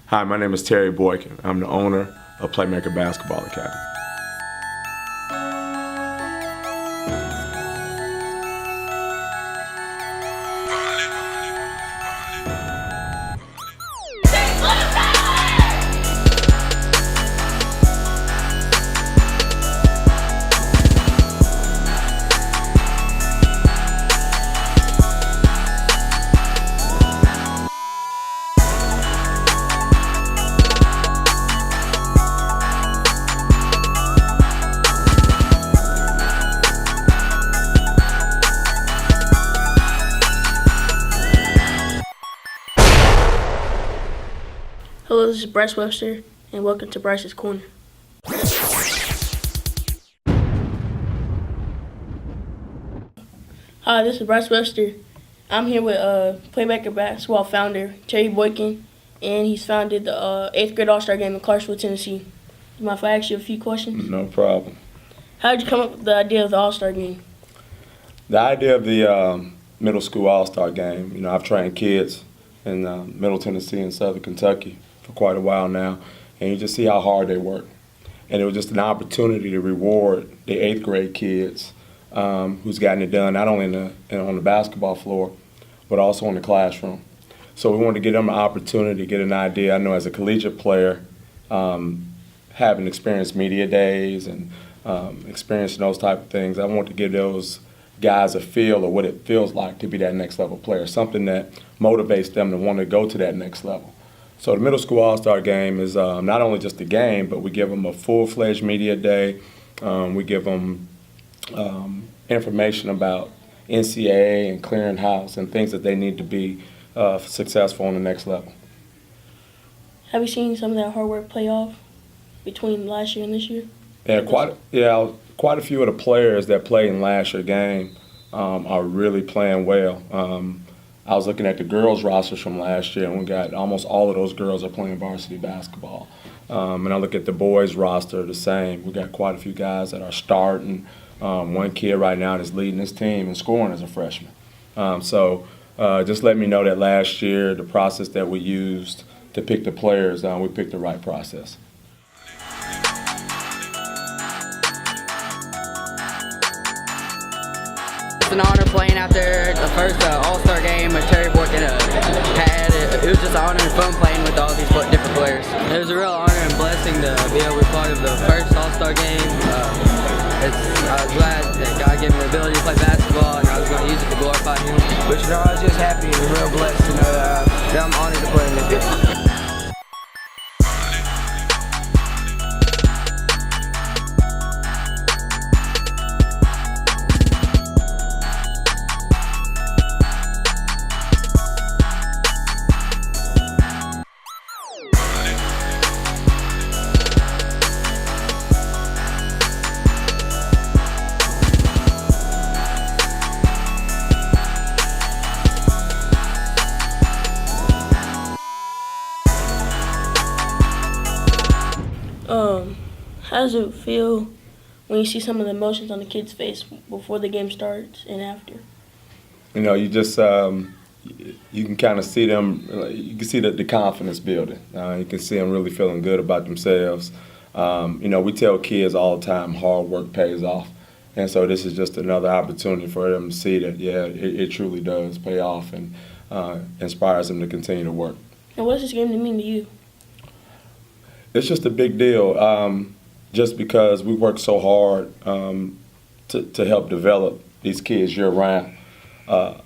Hi, my name is Terry Boykin. I'm the owner of Playmaker Basketball Academy. Hello, this is Bryce Webster, and welcome to Bryce's Corner. Hi, this is Bryce Webster. I'm here with Playmaker basketball founder Terry Boykin, and he's founded the 8th grade AllStar Game in Clarksville, Tennessee. Do you mind if I ask you a few questions? No problem. How did you come up with the idea of the AllStar Game? The idea of the middle school AllStar Game, I've trained kids in Middle Tennessee and Southern Kentucky for quite a while now, and you just see how hard they work. And it was just an opportunity to reward the 8th grade kids who's gotten it done, not only on the basketball floor, but also in the classroom. So we wanted to give them an opportunity to get an idea. I know as a collegiate player, having experienced media days and experiencing those type of things, I want to give those guys a feel of what it feels like to be that next level player, something that motivates them to want to go to that next level. So the middle school AllStar Game is not only just a game, but we give them a full-fledged media day. We give them information about NCAA and clearinghouse and things that they need to be successful on the next level. Have you seen some of that hard work pay off between last year and this year? Yeah, quite a few of the players that played in last year's game are really playing well. I was looking at the girls' rosters from last year, and we got almost all of those girls are playing varsity basketball. And I look at the boys' roster, the same. We got quite a few guys that are starting. One kid right now is leading his team and scoring as a freshman. So just let me know that last year, the process that we used to pick the players, we picked the right process. It's an honor playing out there. The first AllStar Game with Terry Boykin had. It was just an honor and fun playing with all these different players. It was a real honor and blessing to be able to be part of the first AllStar Game. I was glad that God gave me the ability to play basketball, and I was going to use it to glorify Him. But I was just happy and real blessed to know that I'm honored to play in this game. How does it feel when you see some of the emotions on the kids' face before the game starts and after? You just you can kind of see them. You can see the confidence building. You can see them really feeling good about themselves. We tell kids all the time, hard work pays off, and so this is just another opportunity for them to see that it truly does pay off and inspires them to continue to work. And what does this game mean to you? It's just a big deal. Just because we work so hard to help develop these kids year-round.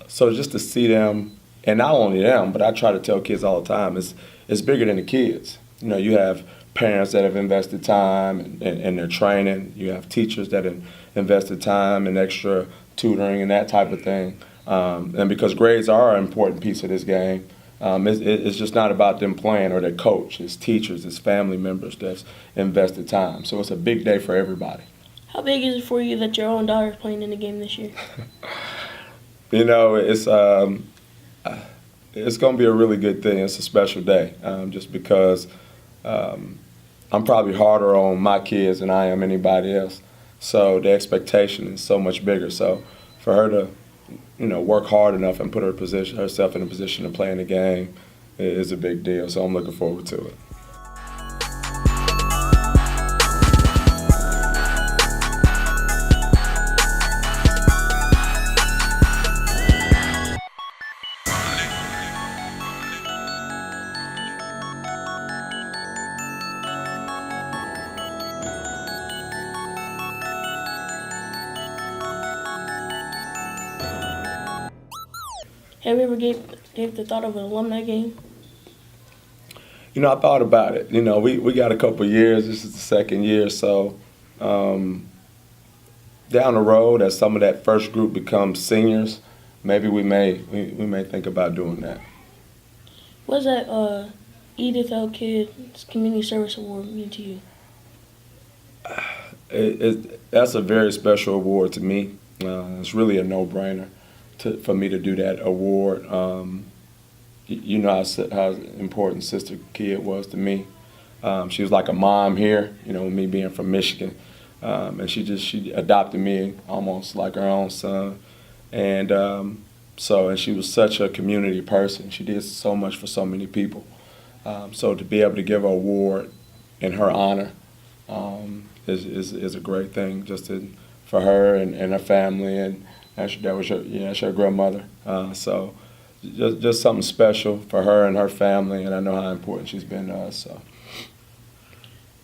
So just to see them, and not only them, but I try to tell kids all the time, it's bigger than the kids. You have parents that have invested time in their training. You have teachers that have invested time and extra tutoring and that type of thing. And because grades are an important piece of this game, it's just not about them playing or their coach. It's teachers, it's family members that's invested time. So it's a big day for everybody. How big is it for you that your own daughter is playing in the game this year? It's going to be a really good thing. It's a special day just because I'm probably harder on my kids than I am anybody else. So the expectation is so much bigger. So for her to, work hard enough and put herself in a position to play in the game is a big deal. So I'm looking forward to it. Have you ever gave the thought of an alumni game? You know, I thought about it. You know, we got a couple years. This is the second year, so down the road, as some of that first group becomes seniors, maybe we may think about doing that. What does that Edith L. Kidd's Community Service Award mean to you? That's a very special award to me. It's really a no-brainer for me to do that award. You know how important Sister Kidd was to me. She was like a mom here, you know, me being from Michigan. And she adopted me almost like her own son. And and she was such a community person. She did so much for so many people. So to be able to give her award in her honor is a great thing, for her and her family, and that was her grandmother. So just something special for her and her family, and I know how important she's been to us. So.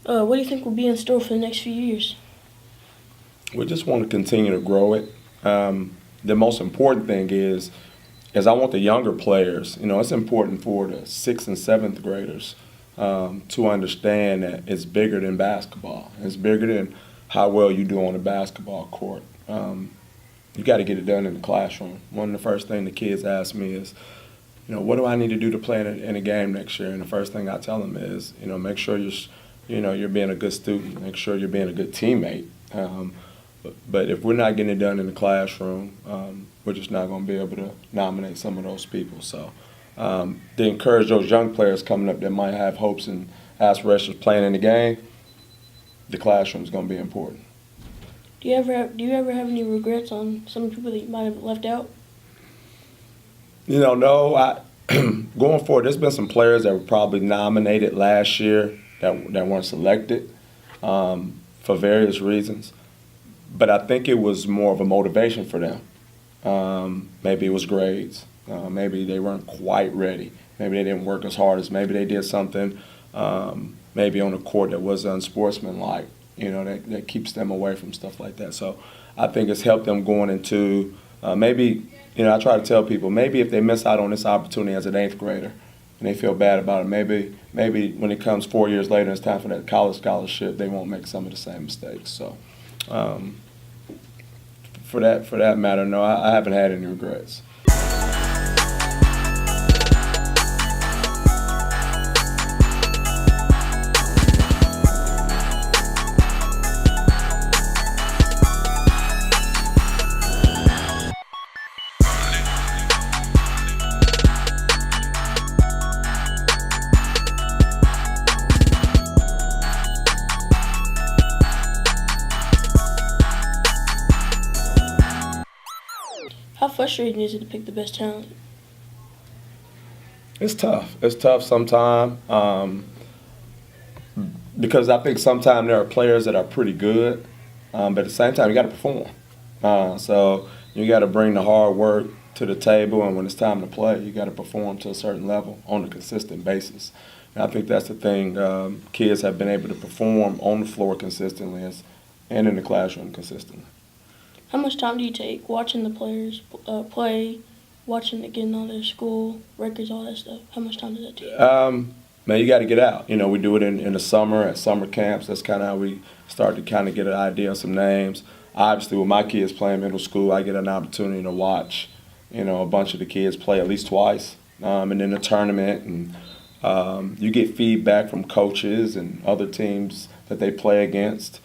What do you think will be in store for the next few years? We just want to continue to grow it. The most important thing is I want the younger players, you know, it's important for the 6th and 7th graders to understand that it's bigger than basketball. It's bigger than how well you do on the basketball court. You got to get it done in the classroom. One of the first things the kids ask me is, you know, what do I need to do to play in a game next year? And the first thing I tell them is, you know, make sure you're being a good student. Make sure you're being a good teammate. But if we're not getting it done in the classroom, we're just not going to be able to nominate some of those people. So to encourage those young players coming up that might have hopes and aspirations playing in the game, the classroom is going to be important. Do you ever have any regrets on some of the people that you might have left out? You know, no. Going forward, there's been some players that were probably nominated last year that weren't selected for various reasons. But I think it was more of a motivation for them. Maybe it was grades. Maybe they weren't quite ready. Maybe they didn't work as hard as. Maybe they did something maybe on the court that was unsportsmanlike. You know, that keeps them away from stuff like that. So I think it's helped them going into maybe, you know, I try to tell people, maybe if they miss out on this opportunity as an 8th grader and they feel bad about it, maybe when it comes 4 years later and it's time for that college scholarship, they won't make some of the same mistakes. So for that matter, no, I haven't had any regrets. How frustrating is it to pick the best talent? It's tough. It's tough sometimes because I think sometimes there are players that are pretty good, but at the same time you got to perform. So you got to bring the hard work to the table, and when it's time to play, you got to perform to a certain level on a consistent basis. And I think that's the thing. Kids have been able to perform on the floor consistently and in the classroom consistently. How much time do you take watching the players play, watching it, getting all their school records, all that stuff? How much time does that take? Man, you got to get out. You know, we do it in the summer at summer camps. That's kind of how we start to kind of get an idea of some names. Obviously, with my kids playing middle school, I get an opportunity to watch, you know, a bunch of the kids play at least twice, and then the tournament, and you get feedback from coaches and other teams that they play against.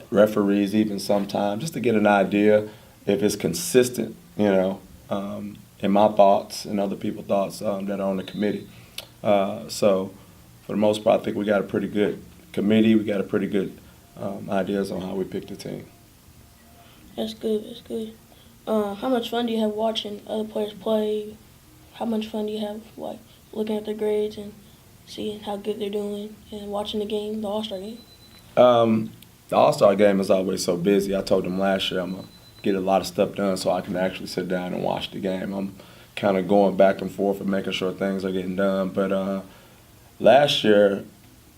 Referees even sometimes, just to get an idea if it's consistent, you know, in my thoughts and other people's thoughts that are on the committee. So for the most part, I think we got a pretty good committee. We got a pretty good ideas on how we pick the team. That's good. That's good. How much fun do you have watching other players play? How much fun do you have, like, looking at their grades and seeing how good they're doing and watching the game, the AllStar Game? The AllStar Game is always so busy. I told them last year I'm going to get a lot of stuff done so I can actually sit down and watch the game. I'm kind of going back and forth and making sure things are getting done. But last year,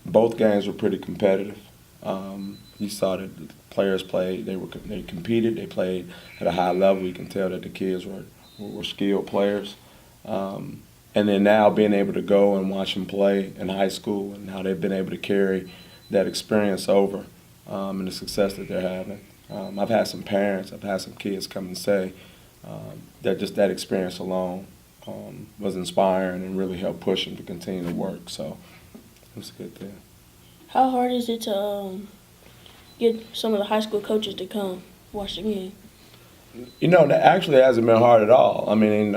both games were pretty competitive. You saw that the players played, they competed, they played at a high level. You can tell that the kids were skilled players. And then now being able to go and watch them play in high school and how they've been able to carry that experience over and the success that they're having. I've had some parents, I've had some kids come and say that just that experience alone was inspiring and really helped push them to continue to work. So it was a good thing. How hard is it to get some of the high school coaches to come watch the game? You know, that actually hasn't been hard at all. I mean,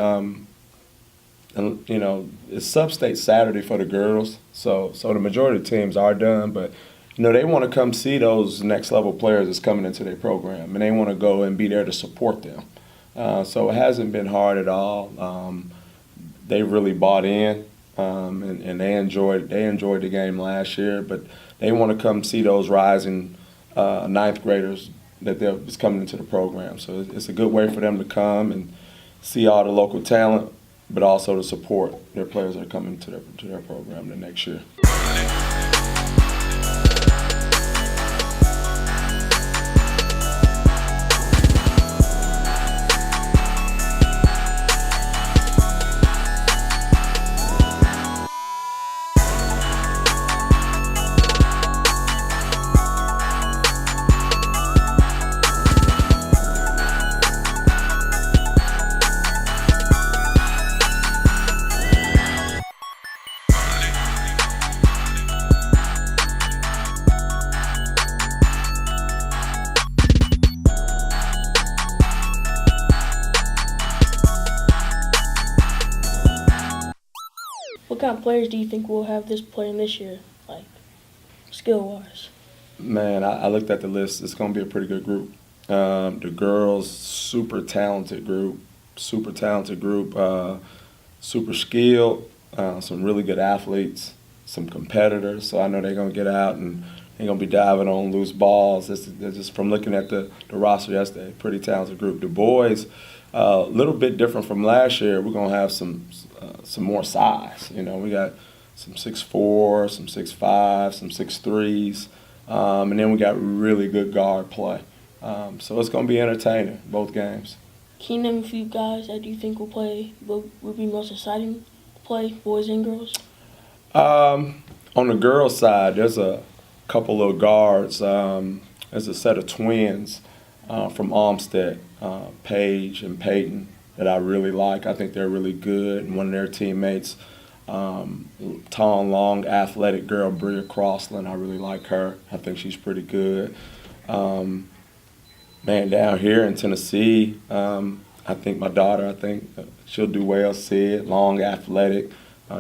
you know, it's sub-state Saturday for the girls, so the majority of the teams are done, but you know, they want to come see those next level players that's coming into their program, and they want to go and be there to support them. So it hasn't been hard at all. They really bought in, and they enjoyed the game last year, but they want to come see those rising ninth graders that's coming into the program. So it's a good way for them to come and see all the local talent, but also to support their players that are coming to their program the next year. What kind of players do you think we'll have playing this year, like skill-wise? Man, I looked at the list. It's going to be a pretty good group. The girls, super talented group, super skilled, some really good athletes, some competitors. So I know they're going to get out and they're going to be diving on loose balls. Just from looking at the roster yesterday, pretty talented group. The boys, a little bit different from last year. We're going to have some more size. You know, we got some 6'4", some 6'5", some 6'3s, and then we got really good guard play. So it's going to be entertaining, both games. Can you name a few guys that you think will be most exciting to play, boys and girls? On the girls' side, there's a couple of guards. There's a set of twins from Olmsted, Paige and Peyton, that I really like. I think they're really good. And one of their teammates, tall, long, athletic girl, Bria Crossland, I really like her. I think she's pretty good. Man, down here in Tennessee, I think my daughter, she'll do well. Sid, long, athletic.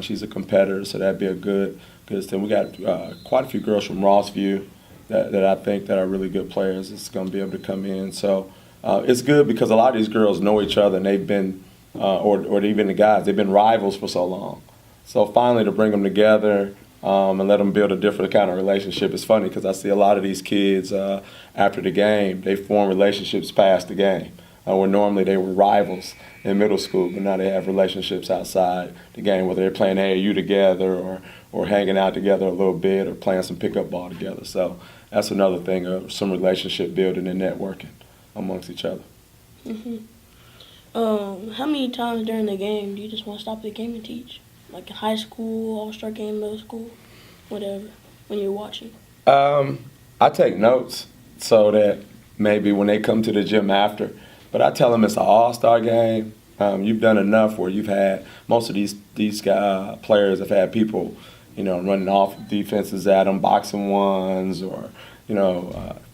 She's a competitor, so that'd be a good thing. We got quite a few girls from Rossview that I think that are really good players. It's going to be able to come in. So it's good because a lot of these girls know each other, and they've been, or even the guys, they've been rivals for so long. So finally to bring them together and let them build a different kind of relationship is funny because I see a lot of these kids after the game, they form relationships past the game. Where normally they were rivals in middle school, but now they have relationships outside the game, whether they're playing AAU together or hanging out together a little bit or playing some pickup ball together. So that's another thing of some relationship building and networking amongst each other. Mm-hmm. How many times during the game do you just want to stop the game and teach? Like in high school, AllStar Game, middle school, whatever, when you're watching? I take notes so that maybe when they come to the gym after, but I tell them it's an all-star game. You've done enough where you've had most of these players have had people, you know, running off defenses at them, boxing ones, or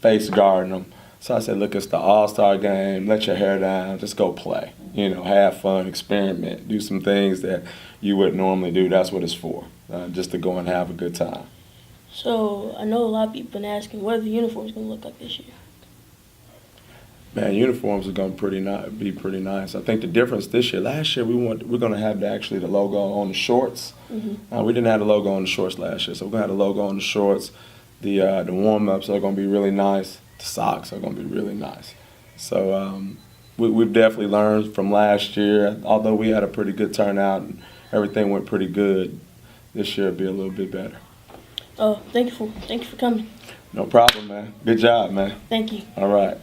face guarding them. So I said, look, it's the all-star game. Let your hair down. Just go play. You know, have fun, experiment, do some things that you wouldn't normally do. That's what it's for, just to go and have a good time. So I know a lot of people been asking, what are the uniforms going to look like this year? Man, uniforms are going to be pretty nice. I think the difference this year, last year we're going to have actually the logo on the shorts. We didn't have the logo on the shorts last year, so we're going to have the logo on the shorts. The warm-ups are going to be really nice. The socks are going to be really nice. So we've definitely learned from last year. Although we had a pretty good turnout and everything went pretty good, this year will be a little bit better. Oh, thank you for coming. No problem, man. Good job, man. Thank you. All right.